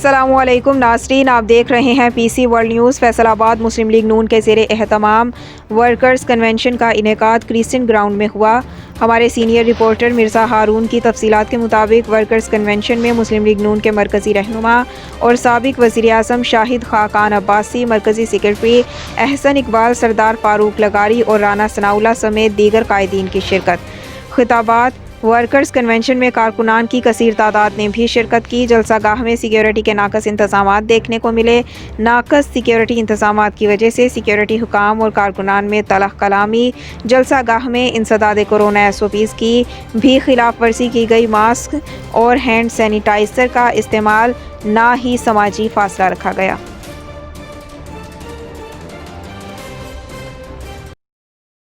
السلام علیکم ناظرین، آپ دیکھ رہے ہیں پی سی ورلڈ نیوز۔ فیصل آباد مسلم لیگ نون کے زیر اہتمام ورکرز کنونشن کا انعقاد کریسنٹ گراؤنڈ میں ہوا۔ ہمارے سینئر رپورٹر مرزا ہارون کی تفصیلات کے مطابق ورکرز کنونشن میں مسلم لیگ نون کے مرکزی رہنما اور سابق وزیر اعظم شاہد خاقان عباسی، مرکزی سکیورٹی احسن اقبال، سردار فاروق لغاری اور رانا ثناء اللہ سمیت دیگر قائدین کی شرکت۔ خطابات: ورکرز کنونشن میں کارکنان کی کثیر تعداد نے بھی شرکت کی۔ جلسہ گاہ میں سکیورٹی کے ناقص انتظامات دیکھنے کو ملے۔ ناقص سکیورٹی انتظامات کی وجہ سے سکیورٹی حکام اور کارکنان میں تلخ کلامی۔ جلسہ گاہ میں انسداد کورونا SOPs کی بھی خلاف ورزی کی گئی۔ ماسک اور ہینڈ سینیٹائزر کا استعمال نہ ہی سماجی فاصلہ رکھا گیا۔